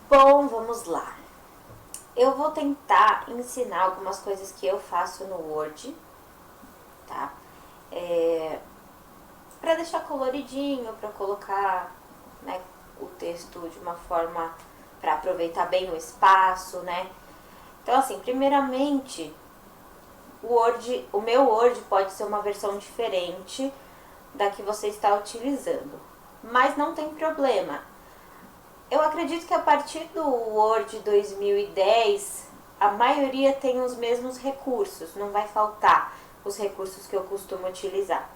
Bom, vamos lá. Eu vou tentar ensinar algumas coisas que eu faço no Word, tá? Para deixar coloridinho, para colocar, né, o texto de uma forma para aproveitar bem o espaço, né? Então, assim, primeiramente, o meu Word pode ser uma versão diferente da que você está utilizando, mas não tem problema. Eu acredito que a partir do Word 2010, a maioria tem os mesmos recursos, não vai faltar os recursos que eu costumo utilizar.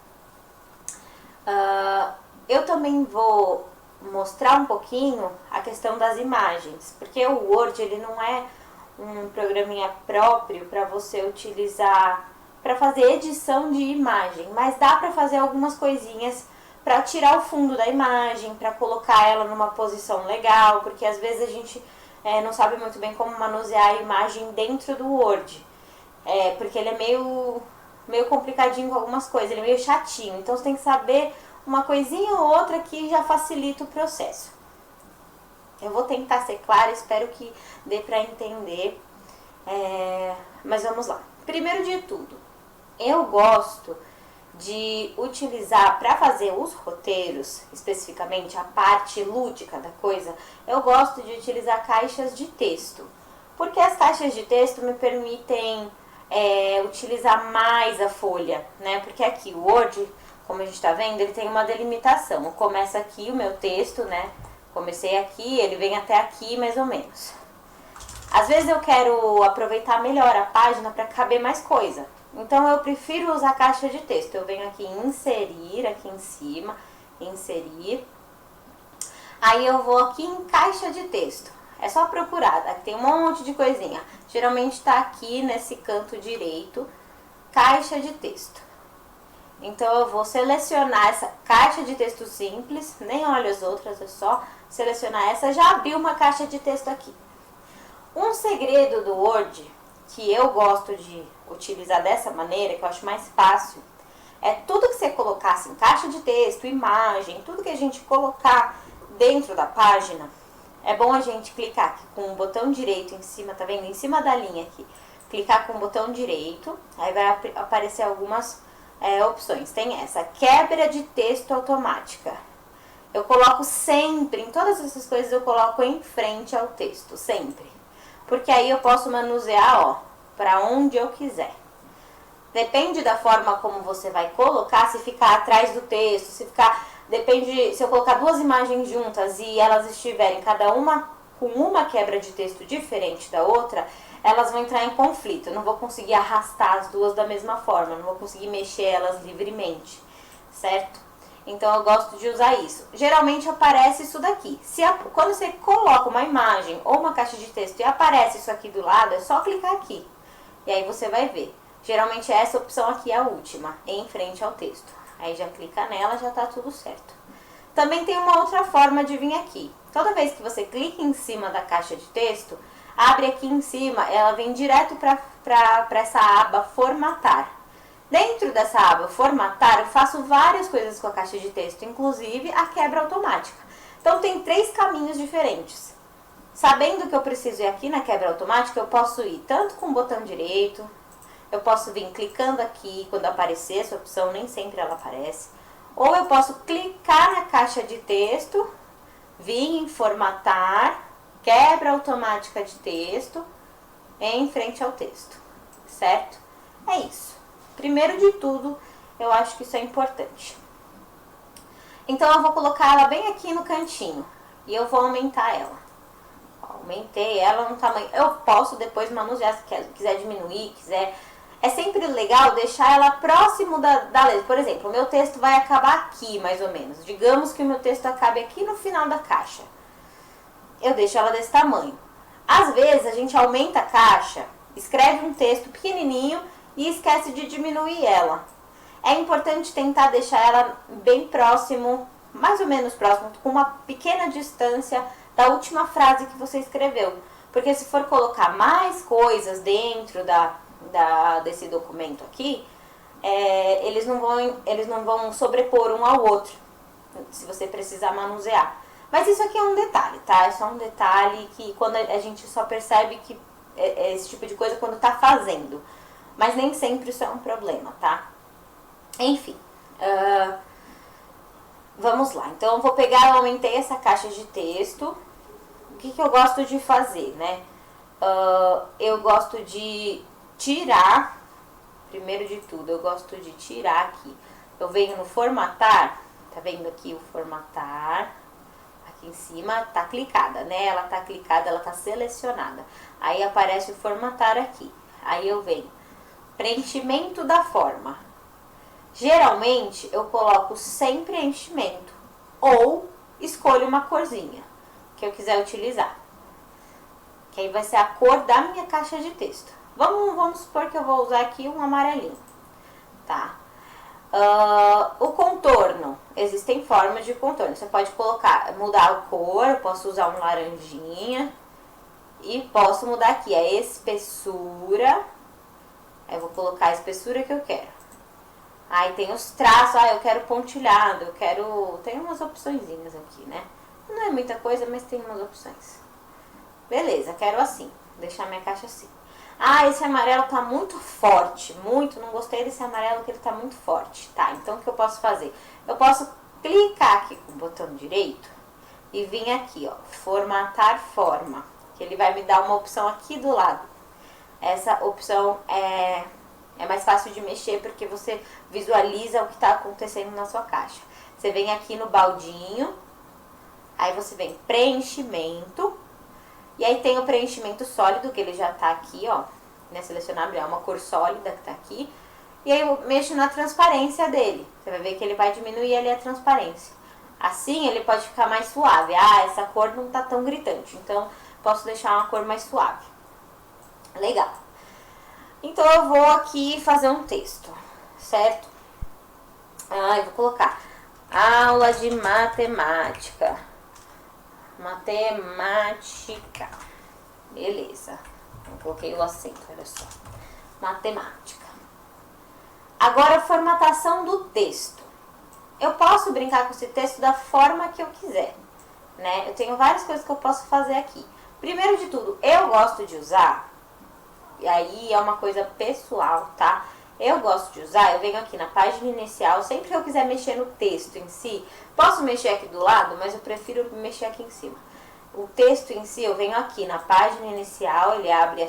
Eu também vou mostrar um pouquinho a questão das imagens, porque o Word ele não é um programinha próprio para você utilizar para fazer edição de imagem, mas dá para fazer algumas coisinhas para tirar o fundo da imagem, para colocar ela numa posição legal, porque às vezes a gente não sabe muito bem como manusear a imagem dentro do Word, porque ele é meio complicadinho com algumas coisas, ele é meio chatinho, então você tem que saber uma coisinha ou outra que já facilita o processo. Eu vou tentar ser clara, espero que dê para entender, mas vamos lá. Primeiro de tudo, eu gosto de utilizar para fazer os roteiros, especificamente a parte lúdica da coisa, eu gosto de utilizar caixas de texto, porque as caixas de texto me permitem utilizar mais a folha, né? Porque aqui o Word, como a gente está vendo, ele tem uma delimitação. Começa aqui o meu texto, né? Comecei aqui, ele vem até aqui mais ou menos. Às vezes eu quero aproveitar melhor a página para caber mais coisa. Então eu prefiro usar caixa de texto. Eu venho aqui em inserir, aqui em cima, inserir. Aí eu vou aqui em caixa de texto. É só procurar, aqui tem um monte de coisinha. Geralmente está aqui nesse canto direito, caixa de texto. Então eu vou selecionar essa caixa de texto simples, nem olho as outras, é só selecionar essa. Já abri uma caixa de texto aqui. Um segredo do Word que eu gosto de utilizar dessa maneira, que eu acho mais fácil, é tudo que você colocasse em caixa de texto, imagem, tudo que a gente colocar dentro da página, é bom a gente clicar aqui com o botão direito em cima, tá vendo? Em cima da linha aqui. Clicar com o botão direito, aí vai aparecer algumas opções. Tem essa, quebra de texto automática. Eu coloco sempre, em todas essas coisas eu coloco em frente ao texto, sempre. Porque aí eu posso manusear, ó, para onde eu quiser. Depende da forma como você vai colocar, se ficar atrás do texto, depende, se eu colocar duas imagens juntas e elas estiverem cada uma com uma quebra de texto diferente da outra, elas vão entrar em conflito. Eu não vou conseguir arrastar as duas da mesma forma, não vou conseguir mexer elas livremente, certo? Então eu gosto de usar isso. Geralmente aparece isso daqui. Quando você coloca uma imagem ou uma caixa de texto e aparece isso aqui do lado, é só clicar aqui. E aí você vai ver. Geralmente essa opção aqui é a última, em frente ao texto. Aí já clica nela, já tá tudo certo. Também tem uma outra forma de vir aqui. Toda vez que você clica em cima da caixa de texto, abre aqui em cima, ela vem direto para essa aba formatar. Dentro dessa aba formatar, eu faço várias coisas com a caixa de texto, inclusive a quebra automática. Então tem 3 caminhos diferentes. Sabendo que eu preciso ir aqui na quebra automática, eu posso ir tanto com o botão direito, eu posso vir clicando aqui quando aparecer essa opção, nem sempre ela aparece. Ou eu posso clicar na caixa de texto, vir em formatar, quebra automática de texto, em frente ao texto, certo? É isso. Primeiro de tudo, eu acho que isso é importante. Então eu vou colocar ela bem aqui no cantinho e eu vou aumentar ela. Aumentei ela no tamanho. Eu posso depois manusear se quiser diminuir, quiser. É sempre legal deixar ela próximo da letra. Por exemplo, o meu texto vai acabar aqui, mais ou menos. Digamos que o meu texto acabe aqui no final da caixa. Eu deixo ela desse tamanho. Às vezes a gente aumenta a caixa, escreve um texto pequenininho e esquece de diminuir ela. É importante tentar deixar ela bem próximo, mais ou menos próximo, com uma pequena distância da última frase que você escreveu. Porque se for colocar mais coisas dentro desse documento aqui, eles não vão sobrepor um ao outro, se você precisar manusear. Mas isso aqui é um detalhe, tá? É só um detalhe que quando a gente só percebe que é esse tipo de coisa quando tá fazendo. Mas nem sempre isso é um problema, tá? Enfim, vamos lá. Então eu vou pegar, eu aumentei essa caixa de texto. O que eu gosto de fazer, né? Eu gosto de tirar, primeiro de tudo, eu gosto de tirar aqui. Eu venho no formatar, tá vendo aqui o formatar? Aqui em cima tá clicada, né? Ela tá clicada, ela tá selecionada. Aí aparece o formatar aqui. Aí eu venho, preenchimento da forma. Geralmente eu coloco sem preenchimento ou escolho uma corzinha que eu quiser utilizar. Que aí vai ser a cor da minha caixa de texto. Vamos supor que eu vou usar aqui um amarelinho, tá? O contorno, existem formas de contorno. Você pode mudar a cor, eu posso usar um laranjinha e posso mudar aqui a espessura. Aí eu vou colocar a espessura que eu quero. Aí tem os traços, eu quero pontilhado, tem umas opçõezinhas aqui, né? Não é muita coisa, mas tem umas opções. Beleza, quero assim, deixar minha caixa assim. Esse amarelo tá muito forte, não gostei desse amarelo que ele tá muito forte. Tá, então o que eu posso fazer? Eu posso clicar aqui com o botão direito e vir aqui, ó, formatar forma, que ele vai me dar uma opção aqui do lado. Essa opção é mais fácil de mexer porque você visualiza o que tá acontecendo na sua caixa. Você vem aqui no baldinho, aí você vem preenchimento. E aí tem o preenchimento sólido, que ele já tá aqui, ó, né, selecionado, é uma cor sólida que tá aqui. E aí eu mexo na transparência dele. Você vai ver que ele vai diminuir ali a transparência. Assim ele pode ficar mais suave. Essa cor não tá tão gritante, então posso deixar uma cor mais suave. Legal. Então eu vou aqui fazer um texto, certo? Eu vou colocar aula de matemática. Matemática. Beleza. Eu coloquei o acento, olha só. Matemática. Agora a formatação do texto. Eu posso brincar com esse texto da forma que eu quiser, né? Eu tenho várias coisas que eu posso fazer aqui. Primeiro de tudo, eu gosto de usar, e aí é uma coisa pessoal, tá? Eu gosto de usar, eu venho aqui na página inicial, sempre que eu quiser mexer no texto em si, posso mexer aqui do lado, mas eu prefiro mexer aqui em cima. O texto em si, eu venho aqui na página inicial, ele abre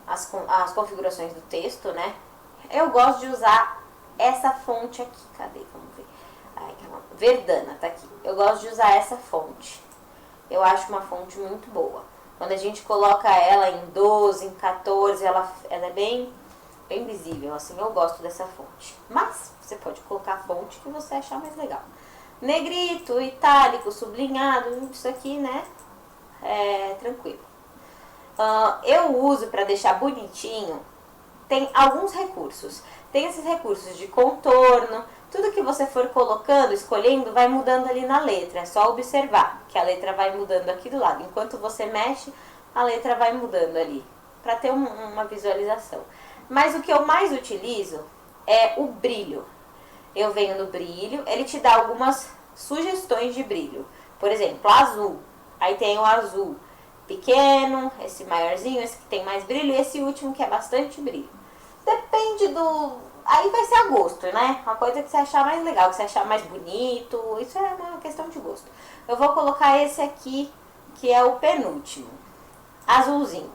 as configurações do texto, né? Eu gosto de usar essa fonte aqui, cadê? Vamos ver. Verdana, tá aqui. Eu gosto de usar essa fonte. Eu acho uma fonte muito boa. Quando a gente coloca ela em 12, em 14, ela é bem visível, assim, eu gosto dessa fonte. Mas você pode colocar a fonte que você achar mais legal. Negrito, itálico, sublinhado, isso aqui, né, é tranquilo. Eu uso para deixar bonitinho, tem alguns recursos. Tem esses recursos de contorno, tudo que você for colocando, escolhendo, vai mudando ali na letra. É só observar que a letra vai mudando aqui do lado. Enquanto você mexe, a letra vai mudando ali, para ter uma visualização. Mas o que eu mais utilizo é o brilho. Eu venho no brilho, ele te dá algumas sugestões de brilho. Por exemplo, azul. Aí tem o azul pequeno, esse maiorzinho, esse que tem mais brilho e esse último que é bastante brilho. Depende do... Aí vai ser a gosto, né? Uma coisa que você achar mais legal, que você achar mais bonito. Isso é uma questão de gosto. Eu vou colocar esse aqui, que é o penúltimo. Azulzinho.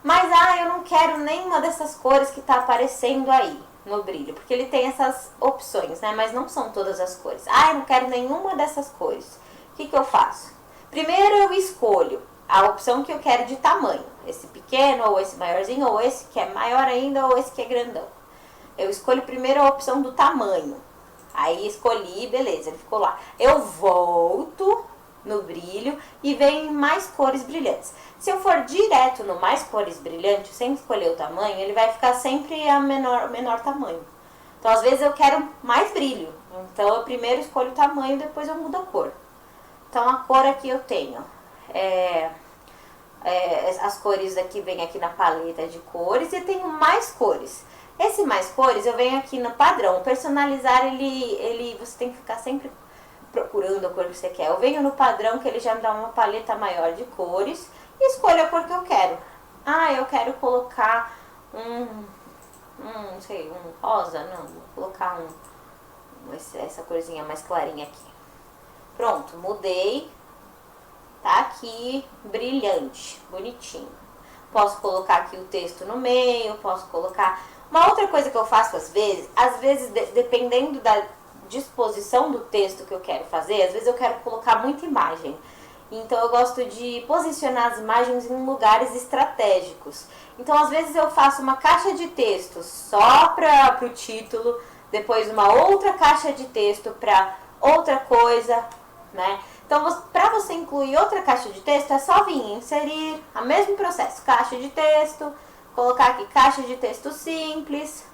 Mas, eu não quero nenhuma dessas cores que tá aparecendo aí no brilho. Porque ele tem essas opções, né? Mas não são todas as cores. Eu não quero nenhuma dessas cores. O que eu faço? Primeiro eu escolho a opção que eu quero de tamanho. Esse pequeno, ou esse maiorzinho, ou esse que é maior ainda, ou esse que é grandão. Eu escolho primeiro a opção do tamanho. Aí escolhi, beleza, ele ficou lá. Eu volto no brilho e venho em mais cores brilhantes. Se eu for direto no mais cores brilhantes, sem escolher o tamanho, ele vai ficar sempre a menor tamanho. Então, às vezes eu quero mais brilho. Então, eu primeiro escolho o tamanho, depois eu mudo a cor. Então, a cor aqui eu tenho... as cores aqui, vem aqui na paleta de cores e tenho mais cores. Esse mais cores, eu venho aqui no padrão. Personalizar, você tem que ficar sempre procurando a cor que você quer. Eu venho no padrão, que ele já me dá uma paleta maior de cores, e escolho a cor que eu quero. Ah, eu quero colocar não sei, um rosa, não, vou colocar essa corzinha mais clarinha aqui. Pronto, mudei, tá aqui, brilhante, bonitinho. Posso colocar aqui o texto no meio, posso colocar... Uma outra coisa que eu faço às vezes, dependendo da disposição do texto que eu quero fazer, às vezes eu quero colocar muita imagem. Então eu gosto de posicionar as imagens em lugares estratégicos. Então às vezes eu faço uma caixa de texto só para o título, depois uma outra caixa de texto para outra coisa, né? Então para você incluir outra caixa de texto é só vir inserir o mesmo processo, caixa de texto, colocar aqui caixa de texto simples,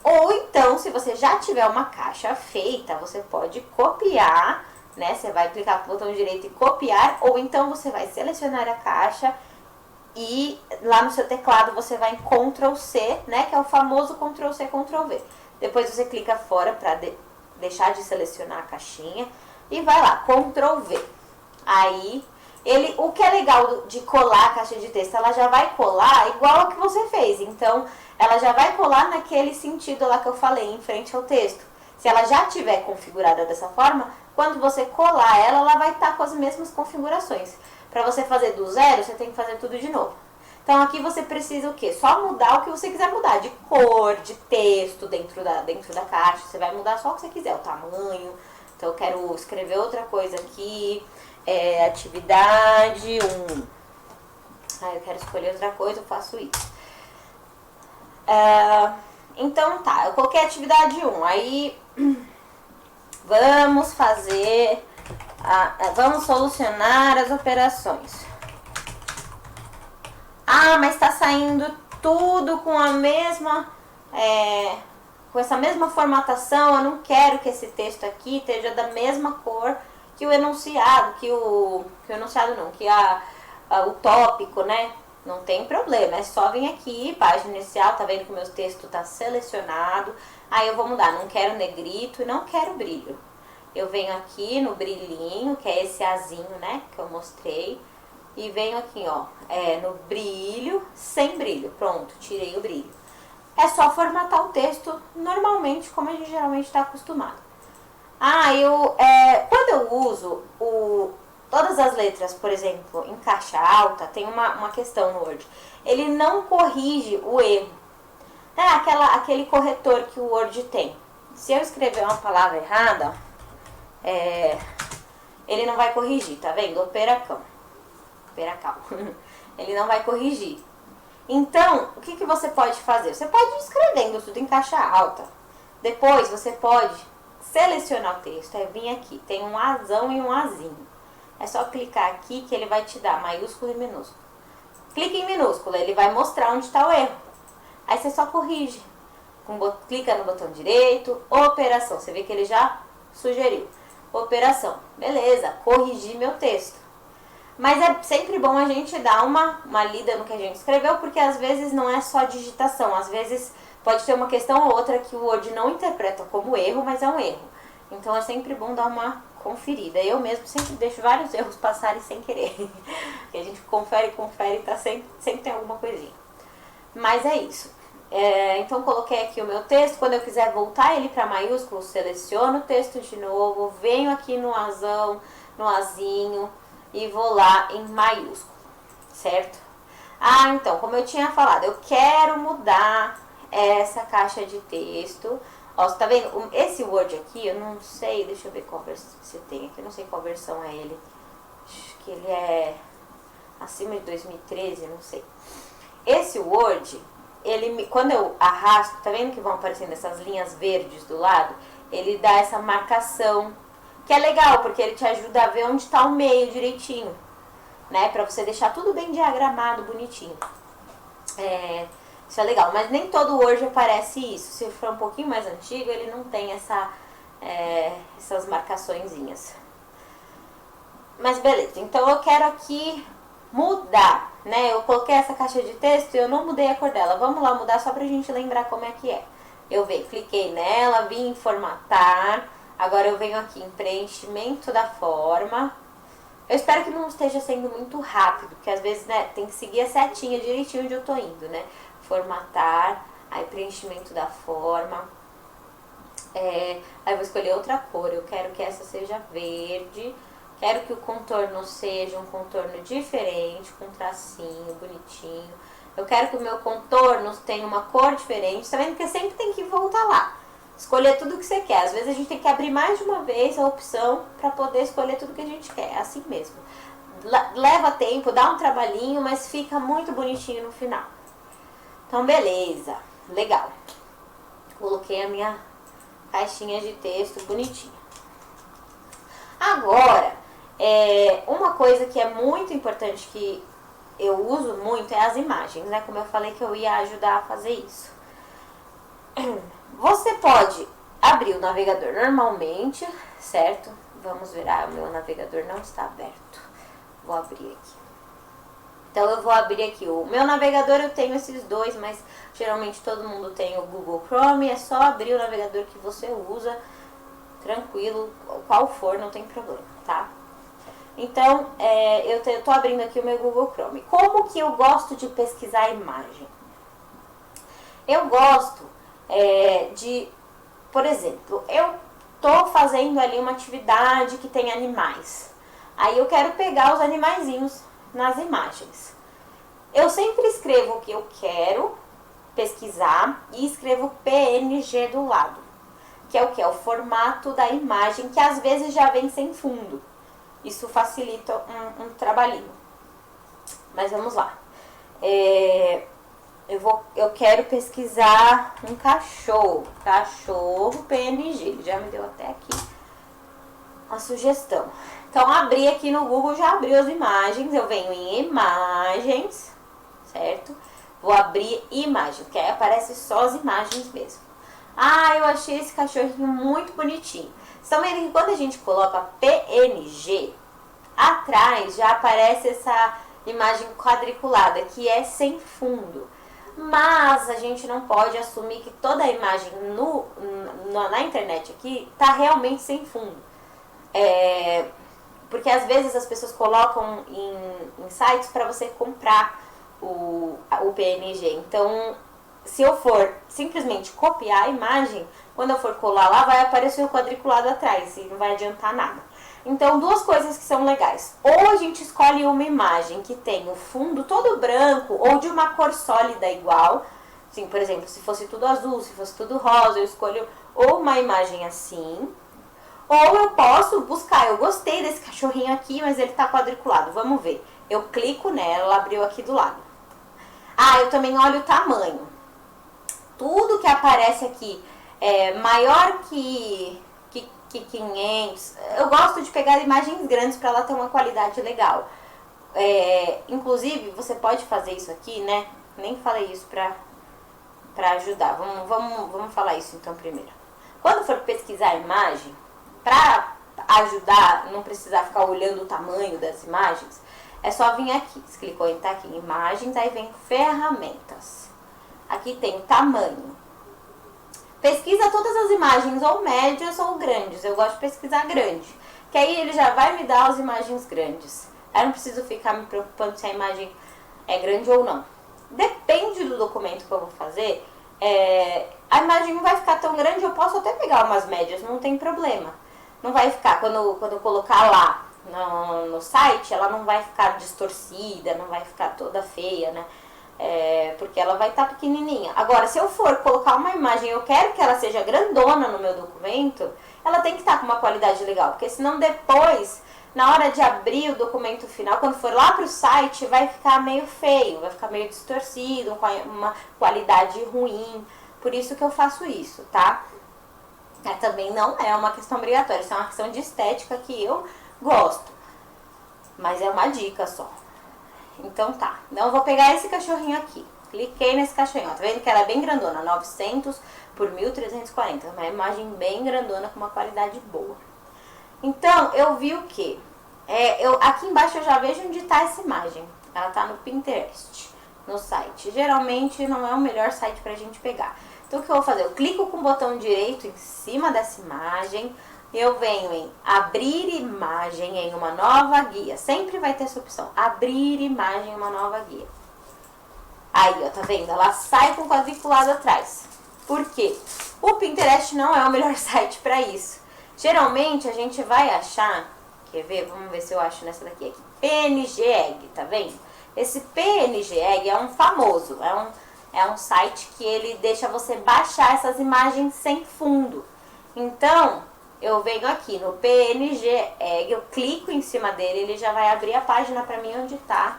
ou então se você já tiver uma caixa feita, você pode copiar, né? Você vai clicar com o botão direito e copiar, ou então você vai selecionar a caixa e lá no seu teclado você vai em Ctrl C, né? Que é o famoso Ctrl C, Ctrl V. Depois você clica fora para deixar de selecionar a caixinha e vai lá, Ctrl V. Aí, o que é legal de colar a caixa de texto, ela já vai colar igual a que você fez. Então, ela já vai colar naquele sentido lá que eu falei, em frente ao texto. Se ela já estiver configurada dessa forma, quando você colar ela vai estar com as mesmas configurações. Para você fazer do zero, você tem que fazer tudo de novo. Então aqui você precisa o quê? Só mudar o que você quiser mudar, de cor, de texto dentro da caixa. Você vai mudar só o que você quiser, o tamanho. Então eu quero escrever outra coisa aqui, atividade 1. Eu quero escolher outra coisa, eu faço isso. Então tá, eu coloquei atividade 1, aí vamos fazer, vamos solucionar as operações. Ah, mas tá saindo tudo com a mesma, com essa mesma formatação, eu não quero que esse texto aqui esteja da mesma cor que o enunciado, que o tópico, né? Não tem problema, é só vir aqui, página inicial, tá vendo que o meu texto tá selecionado. Aí eu vou mudar, não quero negrito e não quero brilho. Eu venho aqui no brilhinho, que é esse azinho, né, que eu mostrei. E venho aqui, ó, no brilho, sem brilho. Pronto, tirei o brilho. É só formatar o texto normalmente, como a gente geralmente está acostumado. Quando eu uso todas as letras, por exemplo, em caixa alta, tem uma questão no Word. Ele não corrige o erro. Aquele corretor que o Word tem. Se eu escrever uma palavra errada, ele não vai corrigir, tá vendo? Operacal. Ele não vai corrigir. Então, o que você pode fazer? Você pode ir escrevendo tudo em caixa alta. Depois, você pode selecionar o texto. Vir aqui, tem um azão e um azinho. É só clicar aqui que ele vai te dar maiúsculo e minúsculo. Clica em minúsculo, ele vai mostrar onde está o erro. Aí você só corrige. Clica no botão direito, operação. Você vê que ele já sugeriu. Operação. Beleza, corrigi meu texto. Mas é sempre bom a gente dar uma lida no que a gente escreveu, porque às vezes não é só digitação. Às vezes pode ter uma questão ou outra que o Word não interpreta como erro, mas é um erro. Então é sempre bom dar uma conferida. Eu mesmo sempre deixo vários erros passarem sem querer. Porque a gente confere e tá sempre tem alguma coisinha. Mas é isso. Então coloquei aqui o meu texto. Quando eu quiser voltar ele para maiúsculo, seleciono o texto de novo, venho aqui no azão, no azinho e vou lá em maiúsculo, certo? Então, como eu tinha falado, eu quero mudar essa caixa de texto. Ó, você tá vendo? Esse Word aqui, eu não sei, deixa eu ver qual versão você tem aqui, eu não sei qual versão é ele. Acho que ele é acima de 2013, não sei. Esse Word, quando eu arrasto, tá vendo que vão aparecendo essas linhas verdes do lado? Ele dá essa marcação, que é legal, porque ele te ajuda a ver onde tá o meio direitinho, né? Pra você deixar tudo bem diagramado, bonitinho. Isso é legal, mas nem todo Word aparece isso. Se for um pouquinho mais antigo, ele não tem essas marcaçõezinhas. Mas beleza, então eu quero aqui mudar, né? Eu coloquei essa caixa de texto e eu não mudei a cor dela. Vamos lá mudar só pra gente lembrar como é que é. Eu cliquei nela, vim em formatar. Agora eu venho aqui em preenchimento da forma. Eu espero que não esteja sendo muito rápido, porque às vezes, né, tem que seguir a setinha direitinho onde eu tô indo, né? Formatar, aí preenchimento da forma. Aí eu vou escolher outra cor, eu quero que essa seja verde. Quero que o contorno seja um contorno diferente, com tracinho, bonitinho. Eu quero que o meu contorno tenha uma cor diferente, tá vendo? Porque sempre tem que voltar lá. Escolher tudo que você quer. Às vezes a gente tem que abrir mais de uma vez a opção para poder escolher tudo que a gente quer. É assim mesmo. Leva tempo, dá um trabalhinho, mas fica muito bonitinho no final. Então, beleza. Legal. Coloquei a minha caixinha de texto bonitinha. Agora, uma coisa que é muito importante, que eu uso muito, é as imagens, né? Como eu falei que eu ia ajudar a fazer isso. Você pode abrir o navegador normalmente, certo? Vamos ver, o meu navegador não está aberto. Vou abrir aqui. Então eu vou abrir aqui o meu navegador, eu tenho esses dois, mas geralmente todo mundo tem o Google Chrome, é só abrir o navegador que você usa, tranquilo, qual for, não tem problema, tá? Então, eu tô abrindo aqui o meu Google Chrome. Como que eu gosto de pesquisar a imagem? Eu gosto por exemplo, eu tô fazendo ali uma atividade que tem animais. Aí eu quero pegar os animaizinhos nas imagens. Eu sempre escrevo o que eu quero pesquisar e escrevo PNG do lado. Que é o que? É o formato da imagem, que às vezes já vem sem fundo. Isso facilita um trabalhinho. Mas vamos lá. Eu quero pesquisar um cachorro. Cachorro PNG. Ele já me deu até aqui uma sugestão. Então, abri aqui no Google, já abriu as imagens. Eu venho em imagens, certo? Vou abrir imagem, que aí aparece só as imagens mesmo. Eu achei esse cachorrinho muito bonitinho. Vocês estão vendo que quando a gente coloca PNG, atrás já aparece essa imagem quadriculada, que é sem fundo. Mas a gente não pode assumir que toda a imagem na internet aqui tá realmente sem fundo. Porque às vezes as pessoas colocam em sites para você comprar o PNG. Então, se eu for simplesmente copiar a imagem, quando eu for colar lá, vai aparecer o quadriculado atrás e não vai adiantar nada. Então, duas coisas que são legais. Ou a gente escolhe uma imagem que tem o fundo todo branco ou de uma cor sólida igual. Assim, por exemplo, se fosse tudo azul, se fosse tudo rosa, eu escolho ou uma imagem assim. Ou eu posso buscar, eu gostei desse cachorrinho aqui, mas ele tá quadriculado, vamos ver. Eu clico nela, ela abriu aqui do lado. Eu também olho o tamanho. Tudo que aparece aqui é maior que 500. Eu gosto de pegar imagens grandes para ela ter uma qualidade legal. Inclusive, você pode fazer isso aqui, né? Nem falei isso pra ajudar. Vamos falar isso então primeiro. Quando for pesquisar a imagem, pra ajudar, não precisar ficar olhando o tamanho das imagens, é só vir aqui. Você clicou em aqui em imagens, aí vem ferramentas. Aqui tem o tamanho. Pesquisa todas as imagens, ou médias ou grandes. Eu gosto de pesquisar grande, que aí ele já vai me dar as imagens grandes. Aí eu não preciso ficar me preocupando se a imagem é grande ou não. Depende do documento que eu vou fazer. A imagem não vai ficar tão grande, eu posso até pegar umas médias, não tem problema. Não vai ficar, quando eu colocar lá no site, ela não vai ficar distorcida, não vai ficar toda feia, né? Porque ela vai estar pequenininha. Agora, se eu for colocar uma imagem, eu quero que ela seja grandona no meu documento, ela tem que estar com uma qualidade legal, porque senão depois, na hora de abrir o documento final, quando for lá pro site, vai ficar meio feio, vai ficar meio distorcido, com uma qualidade ruim. Por isso que eu faço isso, tá? Também não é uma questão obrigatória, isso é uma questão de estética que eu gosto. Mas é uma dica só. Então tá, então eu vou pegar esse cachorrinho aqui. Cliquei nesse cachorrinho, tá vendo que ela é bem grandona, 900 por 1340, uma imagem bem grandona com uma qualidade boa. Então eu vi o que? Aqui embaixo eu já vejo onde tá essa imagem. Ela tá no Pinterest, no site. Geralmente não é o melhor site pra gente pegar. Então o que eu vou fazer? Eu clico com o botão direito em cima dessa imagem, eu venho em abrir imagem em uma nova guia. Sempre vai ter essa opção, abrir imagem em uma nova guia. Aí, ó, tá vendo? Ela sai com o quadriculado atrás. Por quê? O Pinterest não é o melhor site para isso. Geralmente a gente vai achar, quer ver? Vamos ver se eu acho nessa daqui aqui. PNG Egg, tá vendo? Esse PNG Egg é um famoso, é um site que ele deixa você baixar essas imagens sem fundo. Então, eu venho aqui no PNG Egg, eu clico em cima dele, ele já vai abrir a página para mim onde tá.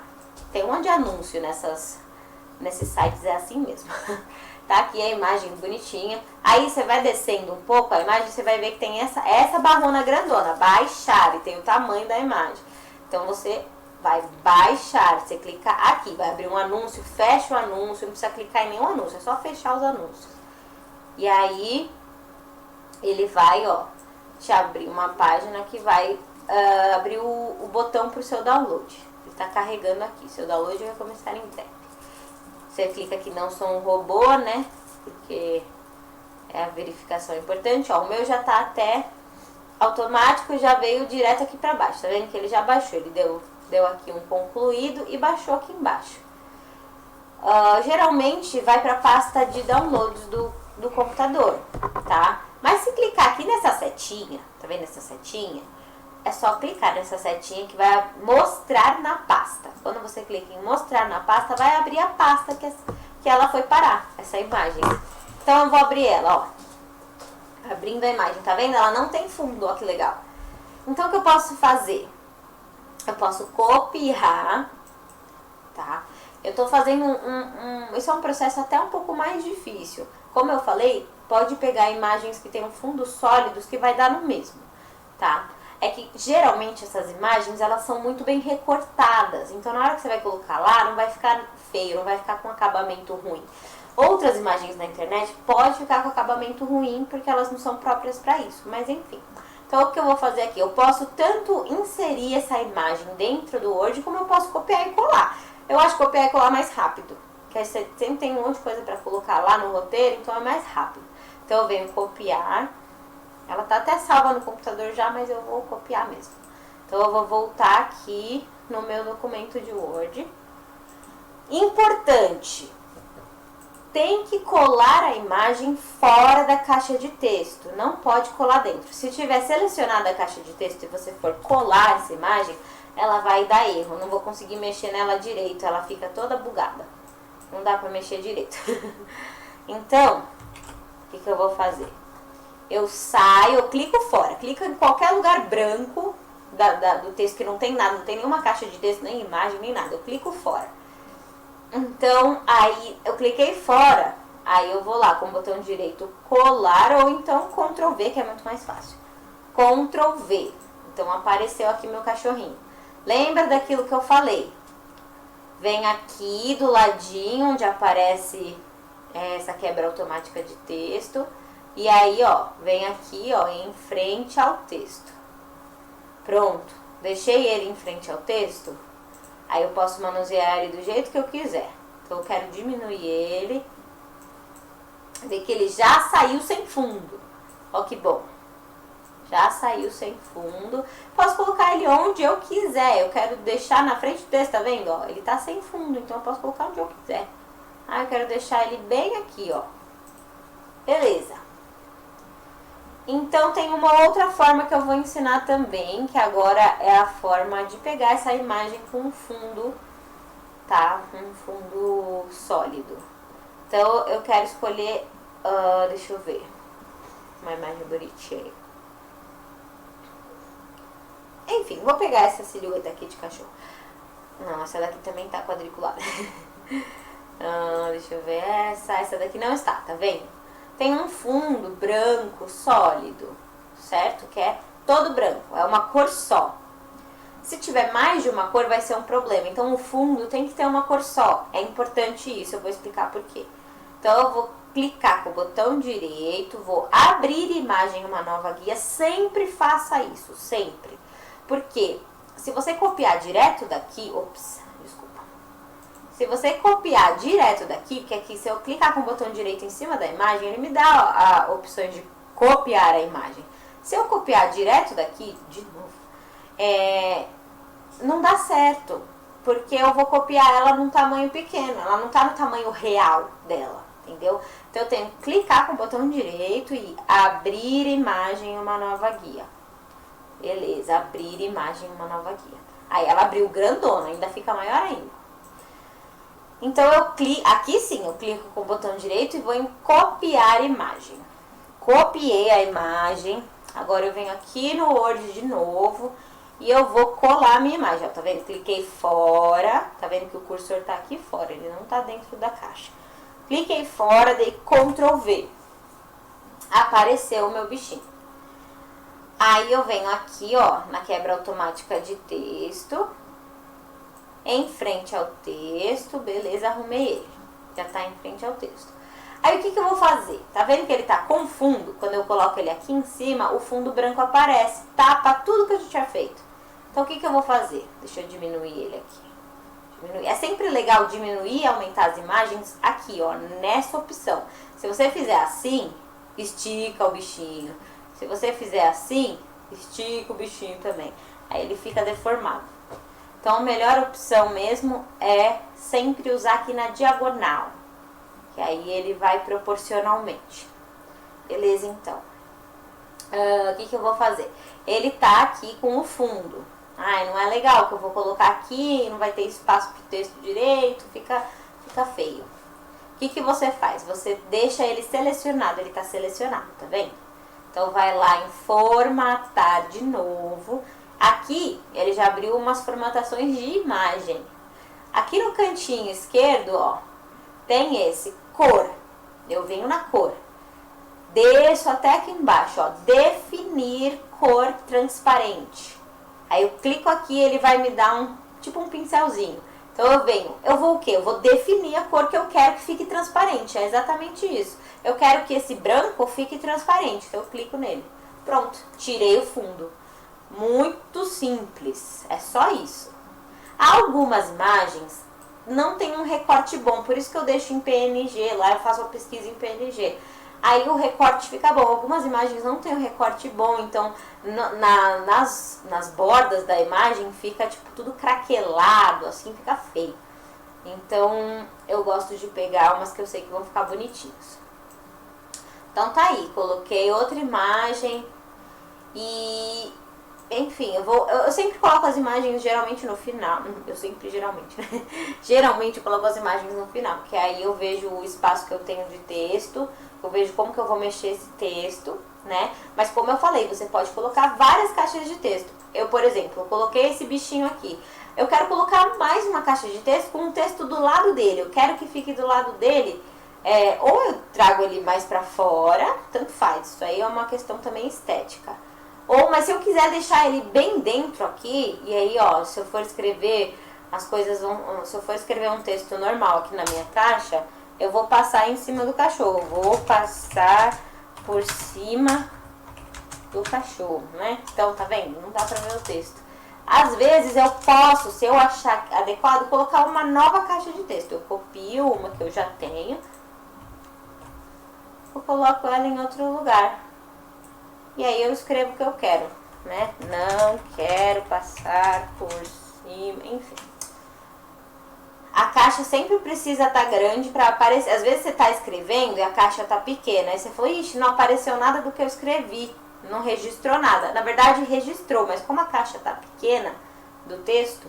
Tem um monte de anúncio nesses sites, é assim mesmo. Tá aqui a imagem bonitinha. Aí você vai descendo um pouco a imagem, você vai ver que tem essa barrona grandona, baixar, e tem o tamanho da imagem. Então você vai baixar, você clica aqui, vai abrir um anúncio, fecha o anúncio, não precisa clicar em nenhum anúncio, é só fechar os anúncios. E aí ele vai, ó, te abrir uma página que vai abrir o botão pro seu download. Ele tá carregando aqui, seu download vai começar em breve. Você clica aqui, não sou um robô, né? Porque é a verificação importante. Ó, o meu já tá até automático, já veio direto aqui pra baixo. Tá vendo que ele já baixou? Ele deu aqui um concluído e baixou aqui embaixo. Geralmente vai pra pasta de downloads do computador, tá? Mas se clicar aqui nessa setinha, tá vendo essa setinha? É só clicar nessa setinha que vai mostrar na pasta. Quando você clica em mostrar na pasta, vai abrir a pasta que ela foi parar, essa imagem. Então eu vou abrir ela, ó. Abrindo a imagem, tá vendo? Ela não tem fundo, ó que legal. Então o que eu posso fazer? Eu posso copiar, tá? Eu tô fazendo isso é um processo até um pouco mais difícil. Como eu falei, pode pegar imagens que tenham fundos sólidos que vai dar no mesmo, tá? É que geralmente essas imagens, elas são muito bem recortadas. Então na hora que você vai colocar lá, não vai ficar feio, não vai ficar com acabamento ruim. Outras imagens na internet pode ficar com acabamento ruim, porque elas não são próprias para isso. Mas enfim. Então o que eu vou fazer aqui? Eu posso tanto inserir essa imagem dentro do Word, como eu posso copiar e colar. Eu acho que copiar e colar mais rápido. Porque aí você sempre tem um monte de coisa para colocar lá no roteiro, então é mais rápido. Então eu venho copiar. Ela tá até salva no computador já, mas eu vou copiar mesmo. Então eu vou voltar aqui no meu documento de Word. Importante, tem que colar a imagem fora da caixa de texto, não pode colar dentro. Se tiver selecionada a caixa de texto e você for colar essa imagem, ela vai dar erro, não vou conseguir mexer nela direito, ela fica toda bugada. Não dá pra mexer direito. Então, o que eu vou fazer? Eu saio, eu clico fora, clico em qualquer lugar branco do texto que não tem nada, não tem nenhuma caixa de texto, nem imagem, nem nada, eu clico fora. Então, aí eu cliquei fora, aí eu vou lá com o botão direito colar ou então Ctrl V, que é muito mais fácil. Ctrl V, então apareceu aqui meu cachorrinho. Lembra daquilo que eu falei? Vem aqui do ladinho onde aparece essa quebra automática de texto. E aí, ó, vem aqui, ó, em frente ao texto. Pronto. Deixei ele em frente ao texto. Aí eu posso manusear ele do jeito que eu quiser. Então eu quero diminuir ele. Ver que ele já saiu sem fundo. Ó que bom. Já saiu sem fundo. Posso colocar ele onde eu quiser. Eu quero deixar na frente do texto, tá vendo? Ó, ele tá sem fundo, então eu posso colocar onde eu quiser. Ah, eu quero deixar ele bem aqui, ó. Beleza. Então tem uma outra forma que eu vou ensinar também, que agora é a forma de pegar essa imagem com um fundo, tá? Um fundo sólido. Então eu quero escolher, deixa eu ver, uma imagem bonitinha. Enfim, vou pegar essa silhueta aqui de cachorro. Não, essa daqui também tá quadriculada. Deixa eu ver essa daqui não está, tá vendo? Tem um fundo branco sólido, certo? Que é todo branco, é uma cor só. Se tiver mais de uma cor vai ser um problema, então o fundo tem que ter uma cor só. É importante isso, eu vou explicar por quê. Então eu vou clicar com o botão direito, vou abrir imagem em uma nova guia, sempre faça isso, sempre. Porque se você copiar direto daqui, se você copiar direto daqui, porque aqui se eu clicar com o botão direito em cima da imagem, ele me dá opções de copiar a imagem. Se eu copiar direto daqui, de novo, não dá certo, porque eu vou copiar ela num tamanho pequeno, ela não tá no tamanho real dela, entendeu? Então eu tenho que clicar com o botão direito e abrir imagem em uma nova guia. Beleza, abrir imagem em uma nova guia. Aí ela abriu grandona, ainda fica maior ainda. Então eu clico, aqui sim, eu clico com o botão direito e vou em copiar imagem. Copiei a imagem, agora eu venho aqui no Word de novo e eu vou colar a minha imagem. Ó, tá vendo? Cliquei fora, tá vendo que o cursor tá aqui fora, ele não tá dentro da caixa. Cliquei fora, dei Ctrl V. Apareceu o meu bichinho. Aí eu venho aqui, ó, na quebra automática de texto, em frente ao texto, beleza, arrumei ele. Já tá em frente ao texto. Aí o que eu vou fazer? Tá vendo que ele tá com fundo? Quando eu coloco ele aqui em cima, o fundo branco aparece, tapa tudo que a gente tinha feito. Então o que eu vou fazer? Deixa eu diminuir ele aqui. É sempre legal diminuir e aumentar as imagens aqui, ó, nessa opção. Se você fizer assim, estica o bichinho. Se você fizer assim, estica o bichinho também. Aí ele fica deformado. Então a melhor opção mesmo é sempre usar aqui na diagonal. Que aí ele vai proporcionalmente. Beleza, então. O que eu vou fazer? Ele tá aqui com o fundo. Ai, não é legal que eu vou colocar aqui, não vai ter espaço pro texto direito, fica feio. O que você faz? Você deixa ele selecionado, ele tá selecionado, tá vendo? Então vai lá em formatar de novo. Aqui ele já abriu umas formatações de imagem. Aqui no cantinho esquerdo, ó, tem esse cor. Eu venho na cor. Desço até aqui embaixo, ó, definir cor transparente. Aí eu clico aqui, ele vai me dar tipo um pincelzinho. Então eu vou o quê? Eu vou definir a cor que eu quero que fique transparente. É exatamente isso. Eu quero que esse branco fique transparente. Então eu clico nele. Pronto, tirei o fundo. Muito simples. É só isso. Algumas imagens não tem um recorte bom, por isso que eu deixo em PNG. Lá eu faço a pesquisa em PNG. Aí o recorte fica bom. Algumas imagens não tem um recorte bom, então nas bordas da imagem fica tipo tudo craquelado, assim, fica feio. Então eu gosto de pegar umas que eu sei que vão ficar bonitinhos. Então tá aí, coloquei outra imagem e enfim, eu sempre coloco as imagens geralmente no final. Geralmente eu coloco as imagens no final, porque aí eu vejo o espaço que eu tenho de texto, eu vejo como que eu vou mexer esse texto, né? Mas como eu falei, você pode colocar várias caixas de texto. Eu, por exemplo, eu coloquei esse bichinho aqui. Eu quero colocar mais uma caixa de texto com um texto do lado dele. Eu quero que fique do lado dele, ou eu trago ele mais pra fora, tanto faz. Isso aí é uma questão também estética. Mas se eu quiser deixar ele bem dentro aqui, e aí, ó, se eu for escrever as coisas, se eu for escrever um texto normal aqui na minha caixa, eu vou passar em cima do cachorro. Vou passar por cima do cachorro, né? Então, tá vendo? Não dá pra ver o texto. Às vezes eu posso, se eu achar adequado, colocar uma nova caixa de texto. Eu copio uma que eu já tenho, eu coloco ela em outro lugar. E aí eu escrevo o que eu quero, né? Não quero passar por cima, enfim. A caixa sempre precisa estar grande para aparecer. Às vezes você está escrevendo e a caixa está pequena. Aí você falou, ixi, não apareceu nada do que eu escrevi. Não registrou nada. Na verdade, registrou, mas como a caixa está pequena do texto,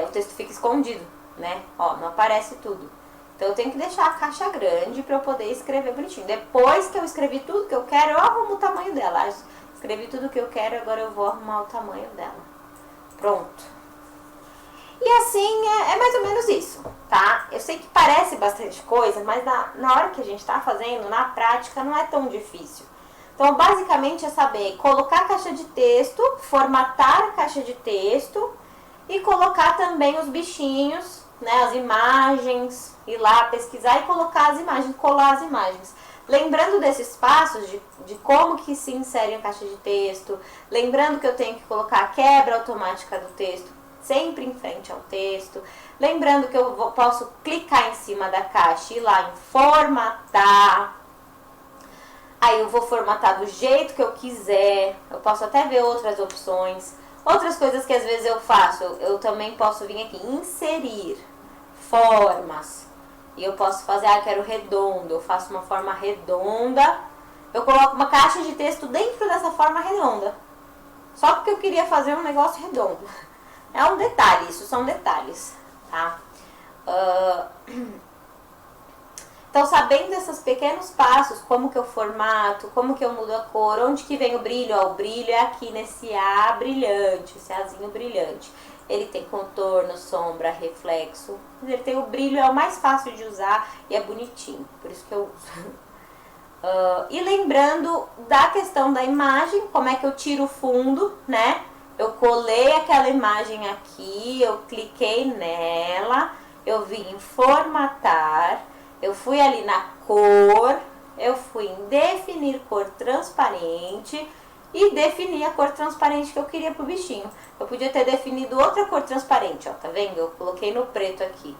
o texto fica escondido, né? Ó, não aparece tudo. Então eu tenho que deixar a caixa grande para eu poder escrever bonitinho. Depois que eu escrevi tudo que eu quero, eu arrumo o tamanho dela. Escrevi tudo que eu quero, agora eu vou arrumar o tamanho dela. Pronto. E assim, é mais ou menos isso, tá? Eu sei que parece bastante coisa, mas na hora que a gente tá fazendo, na prática, não é tão difícil. Então, basicamente, é saber colocar a caixa de texto, formatar a caixa de texto e colocar também os bichinhos, né, as imagens, ir lá pesquisar e colocar as imagens, colar as imagens. Lembrando desses passos de como que se insere a caixa de texto, lembrando que eu tenho que colocar a quebra automática do texto sempre em frente ao texto, lembrando que eu posso clicar em cima da caixa e ir lá em formatar. Aí eu vou formatar do jeito que eu quiser. Eu posso até ver outras opções. Outras coisas que às vezes eu faço, eu também posso vir aqui, inserir formas. E eu posso fazer, quero redondo, eu faço uma forma redonda. Eu coloco uma caixa de texto dentro dessa forma redonda. Só porque eu queria fazer um negócio redondo. É um detalhe, isso são detalhes, tá? Então, sabendo desses pequenos passos, como que eu formato, como que eu mudo a cor, onde que vem o brilho? O brilho é aqui nesse A brilhante, esse Azinho brilhante. Ele tem contorno, sombra, reflexo. Ele tem o brilho, é o mais fácil de usar e é bonitinho, por isso que eu uso. E lembrando da questão da imagem, como é que eu tiro o fundo, né? Eu colei aquela imagem aqui, eu cliquei nela, eu vim em formatar, eu fui ali na cor, eu fui em definir cor transparente e defini a cor transparente que eu queria pro bichinho. Eu podia ter definido outra cor transparente, ó, tá vendo? Eu coloquei no preto aqui.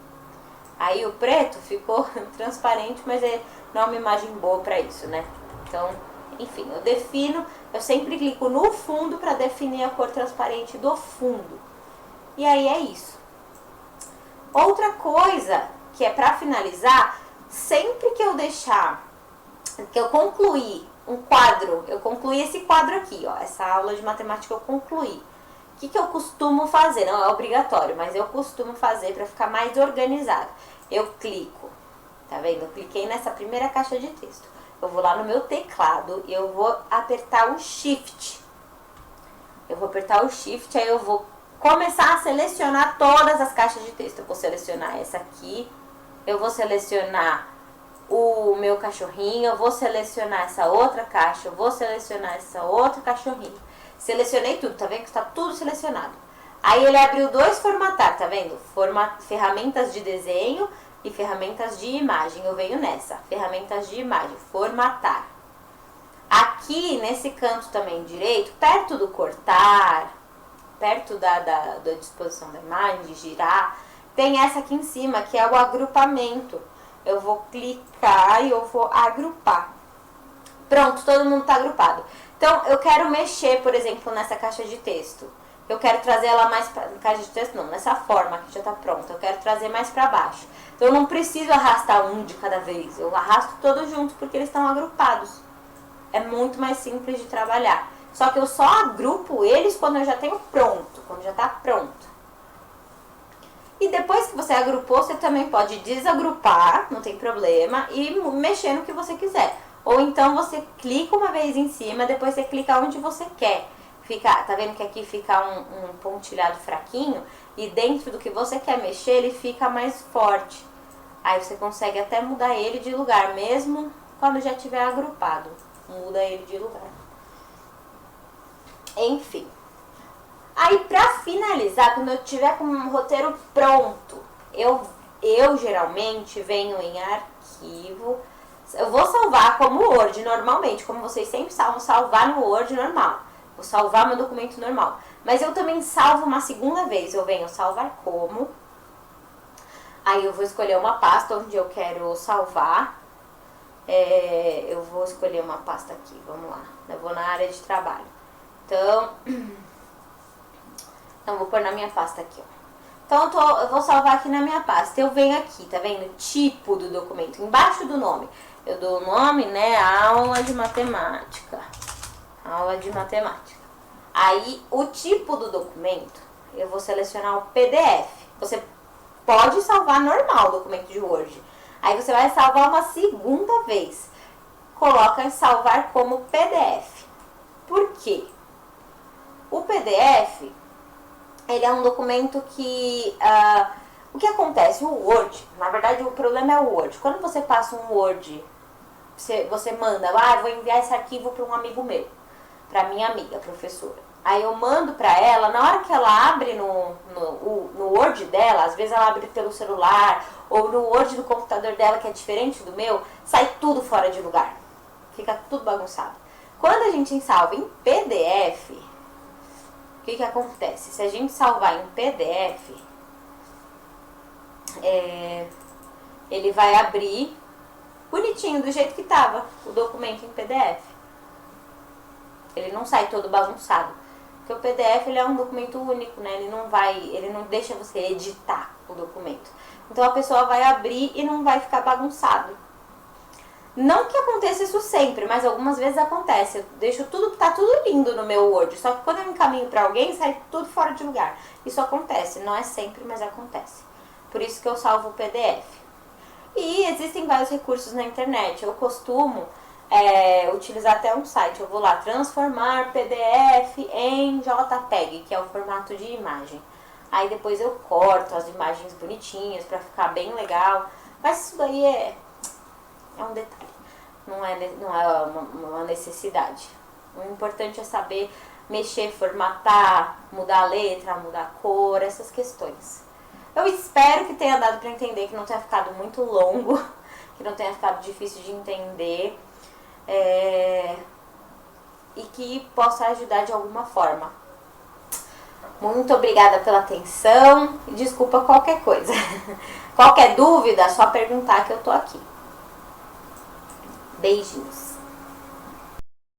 Aí o preto ficou transparente, mas não é uma imagem boa pra isso, né? Então, enfim, eu defino, eu sempre clico no fundo pra definir a cor transparente do fundo. E aí é isso. Outra coisa que é pra finalizar, sempre que eu deixar, que eu concluir um quadro, eu concluí esse quadro aqui, ó, essa aula de matemática eu concluí. O que eu costumo fazer? Não é obrigatório, mas eu costumo fazer para ficar mais organizado. Eu clico, tá vendo? Eu cliquei nessa primeira caixa de texto. Eu vou lá no meu teclado e eu vou apertar o Shift. Eu vou apertar o Shift, aí eu vou começar a selecionar todas as caixas de texto. Eu vou selecionar essa aqui, eu vou selecionar o meu cachorrinho, eu vou selecionar essa outra caixa, eu vou selecionar essa outra cachorrinho. Selecionei tudo, tá vendo que está tudo selecionado. Aí ele abriu dois formatar, tá vendo? Ferramentas de desenho e ferramentas de imagem. Eu venho nessa, ferramentas de imagem, formatar. Aqui nesse canto também direito, perto do cortar, perto da disposição da imagem, de girar, tem essa aqui em cima, que é o agrupamento. Eu vou clicar e eu vou agrupar. Pronto, todo mundo tá agrupado. Então, eu quero mexer, por exemplo, nessa caixa de texto. Eu quero trazer ela mais pra... Caixa de texto não, nessa forma que já tá pronta. Eu quero trazer mais pra baixo. Então, eu não preciso arrastar um de cada vez. Eu arrasto todos juntos porque eles estão agrupados. É muito mais simples de trabalhar. Só que eu só agrupo eles quando eu já tenho pronto. Quando já tá pronto. E depois que você agrupou, você também pode desagrupar, não tem problema, e mexer no que você quiser. Ou então você clica uma vez em cima, depois você clica onde você quer. Tá vendo que aqui fica um pontilhado fraquinho? E dentro do que você quer mexer, ele fica mais forte. Aí você consegue até mudar ele de lugar, mesmo quando já tiver agrupado. Muda ele de lugar. Enfim. Aí pra finalizar, quando eu tiver com um roteiro pronto, eu geralmente venho em arquivo. Eu vou salvar como Word normalmente, como vocês sempre salvar no Word normal. Vou salvar meu documento normal. Mas eu também salvo uma segunda vez. Eu venho salvar como. Aí eu vou escolher uma pasta onde eu quero salvar. Eu vou escolher uma pasta aqui, vamos lá. Eu vou na área de trabalho. Então, vou pôr na minha pasta aqui, ó. Então eu vou salvar aqui na minha pasta. Eu venho aqui, tá vendo? Tipo do documento, embaixo do nome. Eu dou o nome, né? Aula de matemática. Aula de matemática. Aí, o tipo do documento, eu vou selecionar o PDF. Você pode salvar normal o documento de Word. Aí você vai salvar uma segunda vez. Coloca em salvar como PDF. Por quê? O PDF, ele é um documento que... o que acontece? O Word, na verdade o problema é o Word. Quando você passa um Word, você manda, vou enviar esse arquivo para um amigo meu. Para minha amiga, professora. Aí eu mando para ela, na hora que ela abre no Word dela, às vezes ela abre pelo celular, ou no Word do computador dela, que é diferente do meu, sai tudo fora de lugar. Fica tudo bagunçado. Quando a gente salva em PDF, o que acontece? Se a gente salvar em PDF, ele vai abrir bonitinho, do jeito que tava o documento em PDF. Ele não sai todo bagunçado. Porque o PDF ele é um documento único, né? Ele não deixa você editar o documento. Então a pessoa vai abrir e não vai ficar bagunçado. Não que aconteça isso sempre, mas algumas vezes acontece. Eu deixo tá tudo lindo no meu Word. Só que quando eu encaminho para alguém, sai tudo fora de lugar. Isso acontece, não é sempre, mas acontece. Por isso que eu salvo o PDF. E existem vários recursos na internet. Eu costumo utilizar até um site. Eu vou lá, transformar PDF em JPEG, que é o formato de imagem. Aí depois eu corto as imagens bonitinhas para ficar bem legal. Mas isso daí é um detalhe, não é uma necessidade. O importante é saber mexer, formatar, mudar a letra, mudar a cor, essas questões. Eu espero que tenha dado para entender, que não tenha ficado muito longo, que não tenha ficado difícil de entender, e que possa ajudar de alguma forma. Muito obrigada pela atenção e desculpa qualquer coisa. Qualquer dúvida, é só perguntar que eu tô aqui. Beijinhos.